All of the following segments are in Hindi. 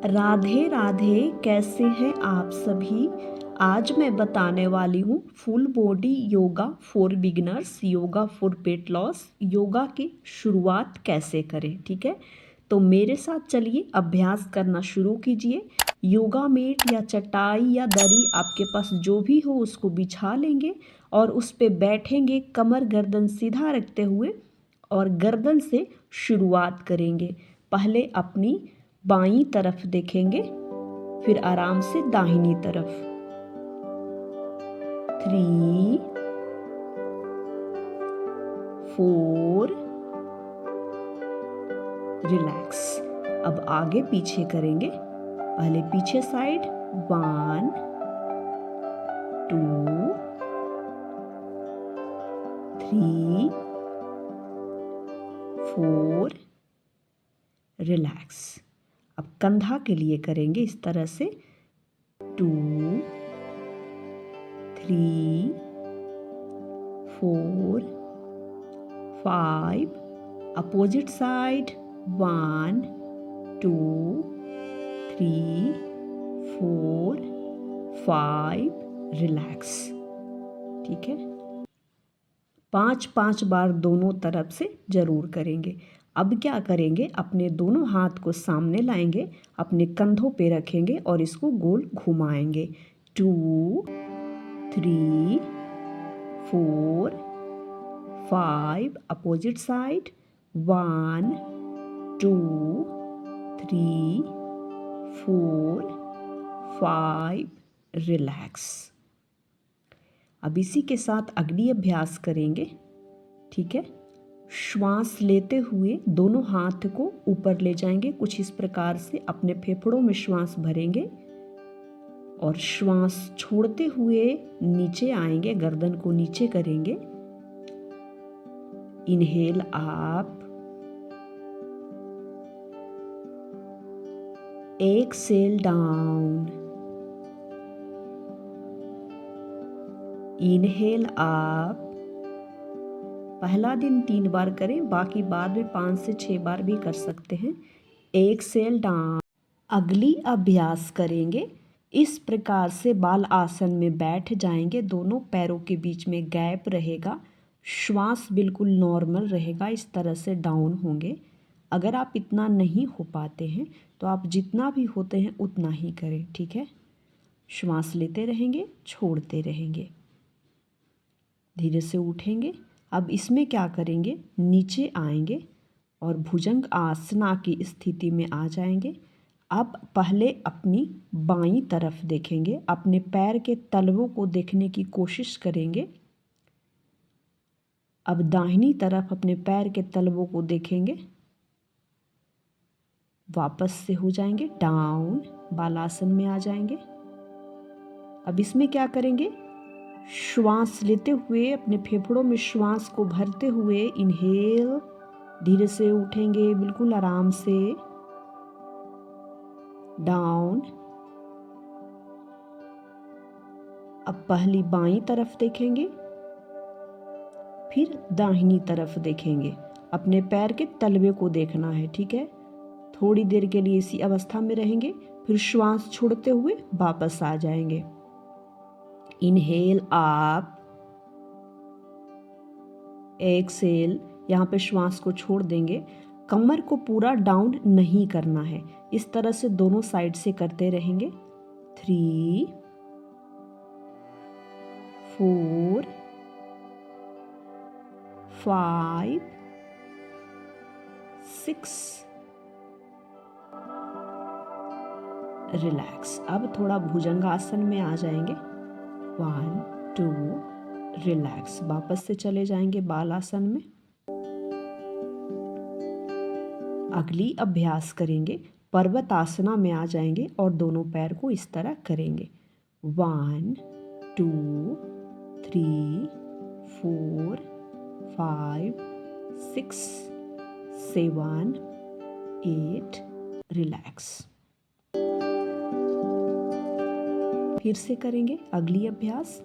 राधे राधे, कैसे हैं आप सभी। आज मैं बताने वाली हूँ full body yoga for beginners, yoga for weight loss, yoga की शुरुआत कैसे करें। ठीक है, तो मेरे साथ चलिए अभ्यास करना शुरू कीजिए। योगा मैट या चटाई या दरी आपके पास जो भी हो उसको बिछा लेंगे और उस पे बैठेंगे, कमर गर्दन सीधा रखते हुए और गर्दन से शुरुआत करेंगे। पहले अपनी बाईं तरफ देखेंगे, फिर आराम से दाहिनी तरफ। 3 4 रिलैक्स। अब आगे पीछे करेंगे। पहले पीछे साइड 1 2 3 4 रिलैक्स। अब कंधा के लिए करेंगे इस तरह से 2 3 4 5। Opposite side 1 2 3 4 5 relax. ठीक है, 5-5 बार दोनों तरफ से जरूर करेंगे। अब क्या करेंगे, अपने दोनों हाथ को सामने लाएंगे, अपने कंधों पे रखेंगे और इसको गोल घुमाएंगे। 2 3 4 5। Opposite side 1 2 3 4 5 relax. अब इसी के साथ अगली अभ्यास करेंगे। ठीक है, श्वास लेते हुए दोनों हाथ को ऊपर ले जाएंगे, कुछ इस प्रकार से अपने फेफड़ों में श्वास भरेंगे और श्वास छोड़ते हुए नीचे आएंगे, गर्दन को नीचे करेंगे। Inhale up, exhale down, inhale up. पहला दिन 3 बार करें, बाकी बाद में 5 से 6 बार भी कर सकते हैं। Exhale down. अगली अभ्यास करेंगे। इस प्रकार से बाल आसन में बैठ जाएंगे, दोनों पैरों के बीच में गैप रहेगा, श्वास बिल्कुल नॉर्मल रहेगा, इस तरह से डाउन होंगे। अगर आप इतना नहीं हो पाते हैं तो आप जितना भी होते हैं उतना ही करें। ठीक है, श्वास लेते रहेंगे, छोड़ते रहेंगे, धीरे से उठेंगे। अब इसमें क्या करेंगे, नीचे आएंगे और भुजंग आसना की स्थिति में आ जाएंगे। अब पहले अपनी बाईं तरफ देखेंगे, अपने पैर के तलवों को देखने की कोशिश करेंगे। अब दाहिनी तरफ अपने पैर के तलवों को देखेंगे, वापस से हो जाएंगे डाउन, बालासन में आ जाएंगे। अब इसमें क्या करेंगे, श्वास लेते हुए अपने फेफड़ों में श्वास को भरते हुए इनहेल, धीरे से उठेंगे बिल्कुल आराम से, डाउन। अब पहली बाईं तरफ देखेंगे, फिर दाहिनी तरफ देखेंगे, अपने पैर के तलवे को देखना है। ठीक है, थोड़ी देर के लिए इसी अवस्था में रहेंगे, फिर श्वास छोड़ते हुए वापस आ जाएंगे। Inhale up, exhale. यहाँ पे श्वास को छोड़ देंगे, कमर को पूरा डाउन नहीं करना है, इस तरह से दोनों साइड से करते रहेंगे। 3 4 5 6 रिलैक्स। अब थोड़ा भुजंगासन में आ जाएंगे, 1 2 रिलैक्स। वापस से चले जाएंगे बालासन में। अगली अभ्यास करेंगे, पर्वतासना में आ जाएंगे और दोनों पैर को इस तरह करेंगे। 1 2 3 4 5 6 7 8 रिलैक्स। फिर से करेंगे अगली अभ्यास।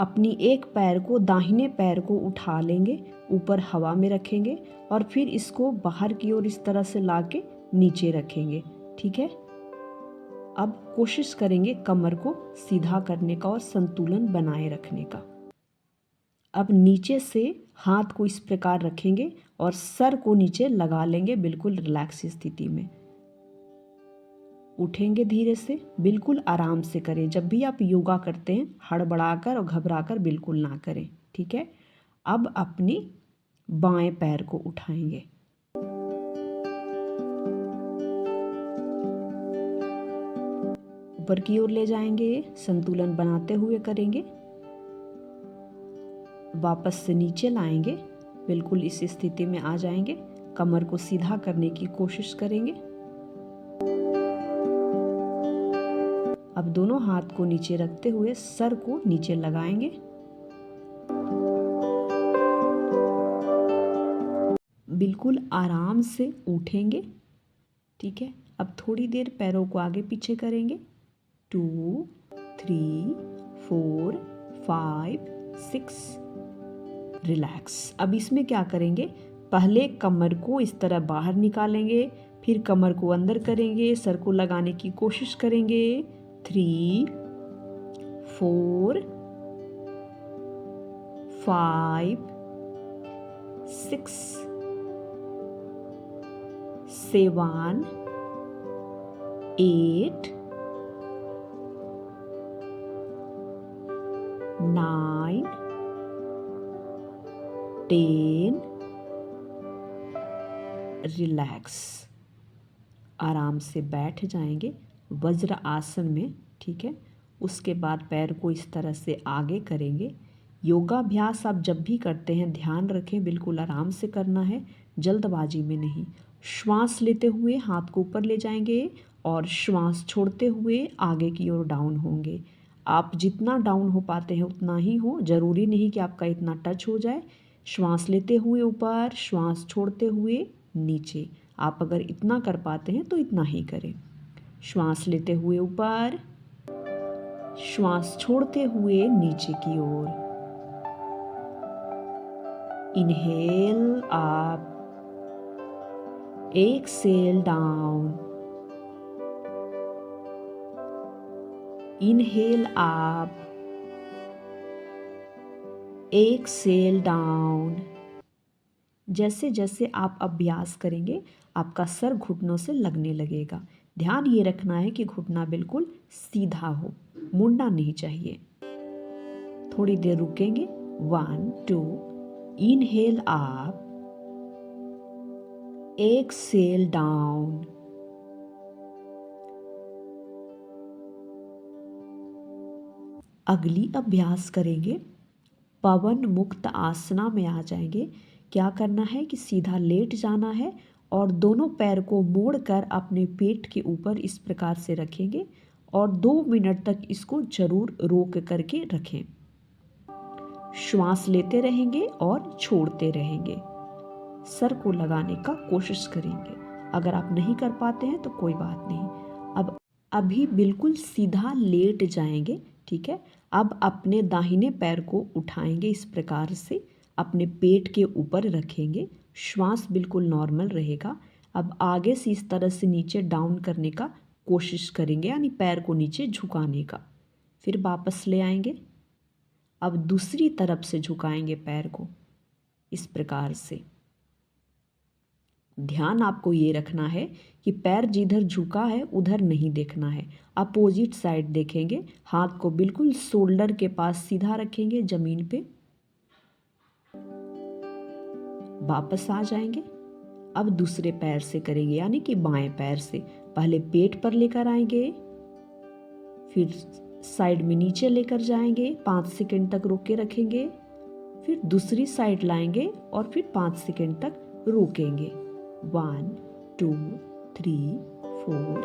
अपनी एक पैर को, दाहिने पैर को उठा लेंगे, ऊपर हवा में रखेंगे और फिर इसको बाहर की ओर इस तरह से लाके नीचे रखेंगे। ठीक है, अब कोशिश करेंगे कमर को सीधा करने का और संतुलन बनाए रखने का। अब नीचे से हाथ को इस प्रकार रखेंगे और सर को नीचे लगा लेंगे, बिल्कुल रिलैक्स स्थिति में। उठेंगे धीरे से, बिल्कुल आराम से करें। जब भी आप योगा करते हैं हड़बड़ाकर और घबराकर बिल्कुल ना करें, ठीक है। अब अपनी बाएं पैर को उठाएंगे, ऊपर की ओर ले जाएंगे, संतुलन बनाते हुए करेंगे। वापस से नीचे लाएंगे, बिल्कुल इस स्थिति में आ जाएंगे। कमर को सीधा करने की कोशिश करेंगे। अब दोनों हाथ को नीचे रखते हुए सर को नीचे लगाएंगे। बिल्कुल आराम से उठेंगे, ठीक है। अब थोड़ी देर पैरों को आगे पीछे करेंगे। 2 3 4 5 6। रिलैक्स। अब इसमें क्या करेंगे, पहले कमर को इस तरह बाहर निकालेंगे, फिर कमर को अंदर करेंगे, सर को लगाने की कोशिश करेंगे। 3 4 5 6 7 8 9 10। रिलैक्स। आराम से बैठ जाएंगे वज्र आसन में, ठीक है। उसके बाद पैर को इस तरह से आगे करेंगे। योगाभ्यास आप जब भी करते हैं ध्यान रखें, बिल्कुल आराम से करना है, जल्दबाजी में नहीं। श्वास लेते हुए हाथ को ऊपर ले जाएंगे और श्वास छोड़ते हुए आगे की ओर डाउन होंगे। आप जितना डाउन हो पाते हैं उतना ही हो, ज़रूरी नहीं कि आपका इतना टच हो जाए। श्वास लेते हुए ऊपर, श्वास छोड़ते हुए नीचे। आप अगर इतना कर पाते हैं तो इतना ही करें। श्वास लेते हुए ऊपर, श्वास छोड़ते हुए नीचे की ओर। Inhale up, exhale down. Inhale up, exhale down. जैसे जैसे आप अभ्यास करेंगे आपका सर घुटनों से लगने लगेगा। ध्यान ये रखना है कि घुटना बिल्कुल सीधा हो, मुड़ना नहीं चाहिए। थोड़ी देर रुकेंगे। 1 2। Inhale up, exhale down. अगली अभ्यास करेंगे, पवन मुक्त आसना में आ जाएंगे। क्या करना है कि सीधा लेट जाना है और दोनों पैर को मोड़कर अपने पेट के ऊपर इस प्रकार से रखेंगे और 2 मिनट तक इसको जरूर रोक करके रखें। श्वास लेते रहेंगे और छोड़ते रहेंगे। सर को लगाने का कोशिश करेंगे। अगर आप नहीं कर पाते हैं तो कोई बात नहीं। अब अभी बिल्कुल सीधा लेट जाएंगे, ठीक है। अब अपने दाहिने पैर को उठाएंगे, इस प्रकार से अपने पेट के ऊपर रखेंगे। श्वास बिल्कुल नॉर्मल रहेगा। अब आगे से इस तरह से नीचे डाउन करने का कोशिश करेंगे, यानी पैर को नीचे झुकाने का। फिर वापस ले आएंगे। अब दूसरी तरफ से झुकाएंगे पैर को इस प्रकार से। ध्यान आपको ये रखना है कि पैर जिधर झुका है उधर नहीं देखना है, अपोजिट साइड देखेंगे। हाथ को बिल्कुल शोल्डर के पास सीधा रखेंगे जमीन पे। वापस आ जाएंगे। अब दूसरे पैर से करेंगे, यानी कि बाएं पैर से। पहले पेट पर लेकर आएंगे, फिर साइड में नीचे लेकर जाएंगे, 5 सेकंड तक रोक के रखेंगे। फिर दूसरी साइड लाएंगे और फिर 5 सेकंड तक रोकेंगे। 1 2 3 4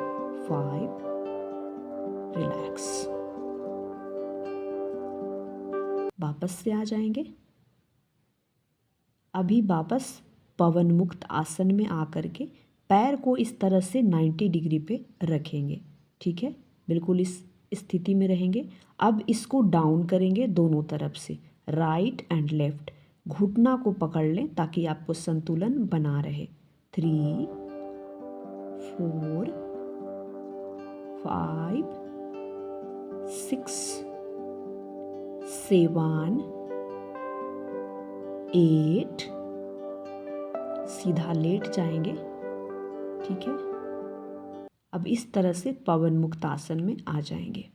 5। रिलैक्स। वापस से आ जाएंगे। अभी वापस पवन मुक्त आसन में आकर के पैर को इस तरह से 90 डिग्री पे रखेंगे, ठीक है। बिल्कुल इस स्थिति में रहेंगे। अब इसको डाउन करेंगे दोनों तरफ से, राइट एंड लेफ्ट। घुटना को पकड़ लें ताकि आपको संतुलन बना रहे। 3 4 5 6 7 8, सीधा लेट जाएंगे। ठीक है, अब इस तरह से पवन मुक्त आसन में आ जाएंगे।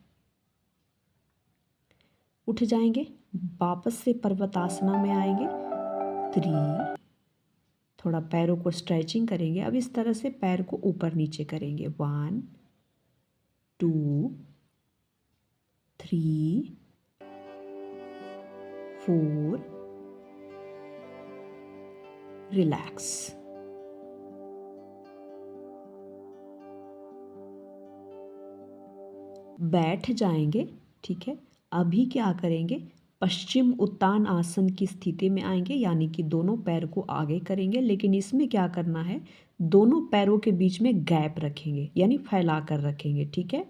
उठ जाएंगे, वापस से पर्वतासना में आएंगे। 3, थोड़ा पैरों को स्ट्रेचिंग करेंगे। अब इस तरह से पैर को ऊपर नीचे करेंगे। 1 2 3 4, रिलैक्स। बैठ जाएंगे। ठीक है, अभी क्या करेंगे, पश्चिम उत्तान आसन की स्थिति में आएंगे, यानी कि दोनों पैर को आगे करेंगे। लेकिन इसमें क्या करना है, दोनों पैरों के बीच में गैप रखेंगे, यानी फैला कर रखेंगे। ठीक है,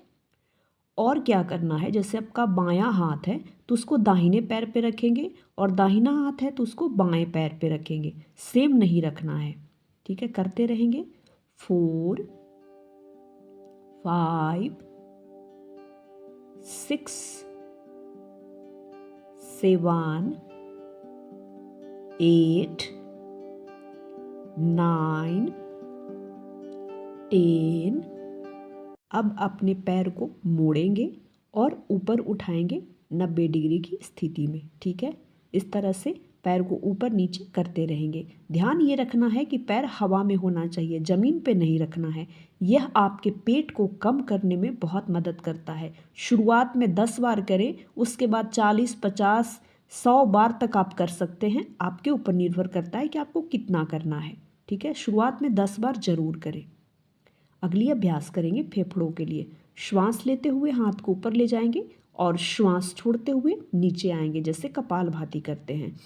और क्या करना है, जैसे आपका बायां हाथ है तो उसको दाहिने पैर पे रखेंगे, और दाहिना हाथ है तो उसको बाएं पैर पे रखेंगे। सेम नहीं रखना है। ठीक है, करते रहेंगे। 4 5 6 7 8 9 10। अब अपने पैर को मोड़ेंगे और ऊपर उठाएंगे 90 डिग्री की स्थिति में। ठीक है, इस तरह से पैर को ऊपर नीचे करते रहेंगे। ध्यान ये रखना है कि पैर हवा में होना चाहिए, ज़मीन पे नहीं रखना है। यह आपके पेट को कम करने में बहुत मदद करता है। शुरुआत में 10 बार करें, उसके बाद 40 50 100 बार तक आप कर सकते हैं। आपके ऊपर निर्भर करता है कि आपको कितना करना है। ठीक है, शुरुआत में 10 बार जरूर करें। अगली अभ्यास करेंगे फेफड़ों के लिए। श्वास लेते हुए हाथ को ऊपर ले जाएंगे और श्वास छोड़ते हुए नीचे आएंगे, जैसे कपालभाति करते हैं।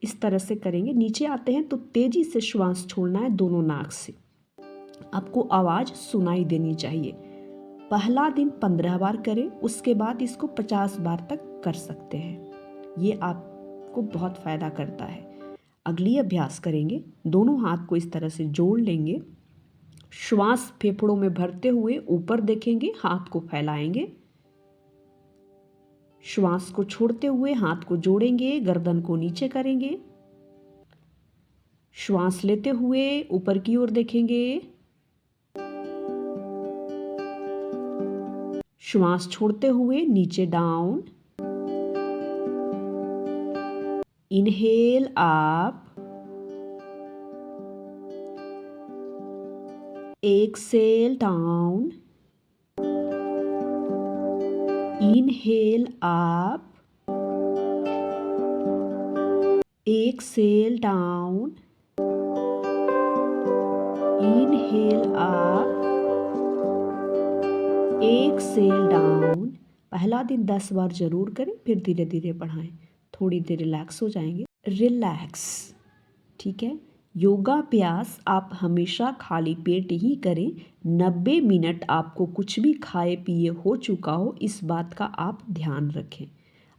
इस तरह से करेंगे। नीचे आते हैं तो तेजी से श्वास छोड़ना है दोनों नाक से। आपको आवाज सुनाई देनी चाहिए। पहला दिन 15 बार करें, उसके बाद इसको 50 बार तक कर सकते हैं। ये आपको बहुत फायदा करता है। अगली अभ्यास करेंगे। दोनों हाथ को इस तरह से जोड़ लेंगे। श्वास फेफड़ों में भरते हुए ऊपर देखेंगे, हाथ को फैलाएंगे। श्वास को छोड़ते हुए हाथ को जोड़ेंगे, गर्दन को नीचे करेंगे। श्वास लेते हुए ऊपर की ओर देखेंगे। श्वास छोड़ते हुए नीचे down. Inhale up, exhale down. Inhale up, exhale down. Inhale up, exhale down. पहला दिन 10 बार जरूर करें, फिर धीरे धीरे बढ़ाएं। थोड़ी देर रिलैक्स हो जाएंगे। रिलैक्स। ठीक है, योगाभ्यास आप हमेशा खाली पेट ही करें। 90 मिनट आपको कुछ भी खाए पिए हो चुका हो, इस बात का आप ध्यान रखें।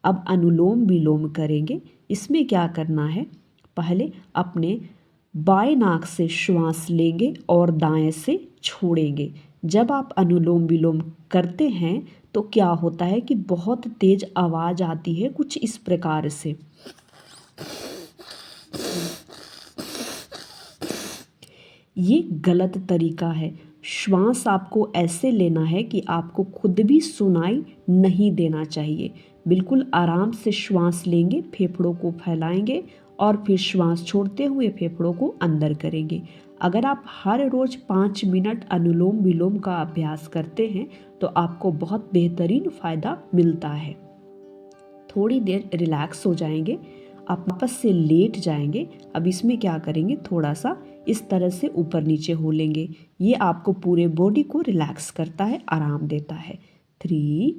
अब अनुलोम विलोम करेंगे। इसमें क्या करना है, पहले अपने बाएं नाक से श्वास लेंगे और दाएं से छोड़ेंगे। जब आप अनुलोम विलोम करते हैं तो क्या होता है कि बहुत तेज आवाज़ आती है, कुछ इस प्रकार से। ये गलत तरीका है। श्वास आपको ऐसे लेना है कि आपको खुद भी सुनाई नहीं देना चाहिए। बिल्कुल आराम से श्वास लेंगे, फेफड़ों को फैलाएंगे और फिर श्वास छोड़ते हुए फेफड़ों को अंदर करेंगे। अगर आप हर रोज़ 5 मिनट अनुलोम विलोम का अभ्यास करते हैं तो आपको बहुत बेहतरीन फ़ायदा मिलता है। थोड़ी देर रिलैक्स हो जाएंगे, आप वापस से लेट जाएंगे। अब इसमें क्या करेंगे, थोड़ा सा इस तरह से ऊपर नीचे हो लेंगे। ये आपको पूरे बॉडी को रिलैक्स करता है, आराम देता है। 3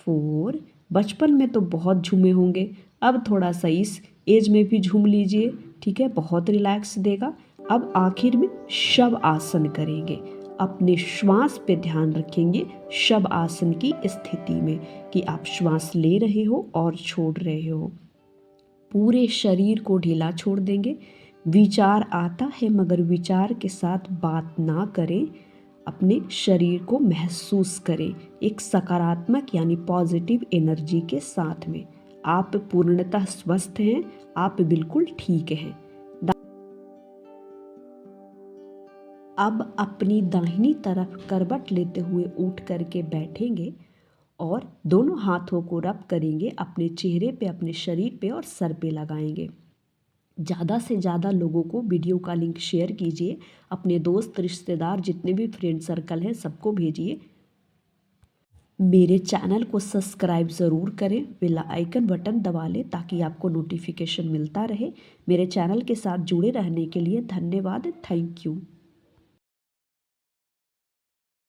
4, बचपन में तो बहुत झूमे होंगे, अब थोड़ा सा इस एज में भी झूम लीजिए। ठीक है, बहुत रिलैक्स देगा। अब आखिर में शव आसन करेंगे। अपने श्वास पे ध्यान रखेंगे शव आसन की स्थिति में, कि आप श्वास ले रहे हो और छोड़ रहे हो। पूरे शरीर को ढीला छोड़ देंगे। विचार आता है मगर विचार के साथ बात ना करें, अपने शरीर को महसूस करें एक सकारात्मक यानी पॉजिटिव एनर्जी के साथ में। आप पूर्णतः स्वस्थ हैं, आप बिल्कुल ठीक हैं। अब अपनी दाहिनी तरफ करवट लेते हुए उठ करके बैठेंगे और दोनों हाथों को रब करेंगे, अपने चेहरे पे, अपने शरीर पे और सर पे लगाएंगे। ज़्यादा से ज़्यादा लोगों को वीडियो का लिंक शेयर कीजिए, अपने दोस्त रिश्तेदार जितने भी फ्रेंड सर्कल हैं सबको भेजिए। मेरे चैनल को सब्सक्राइब ज़रूर करें, बेल आइकन बटन दबा लें ताकि आपको नोटिफिकेशन मिलता रहे। मेरे चैनल के साथ जुड़े रहने के लिए धन्यवाद। Thank you.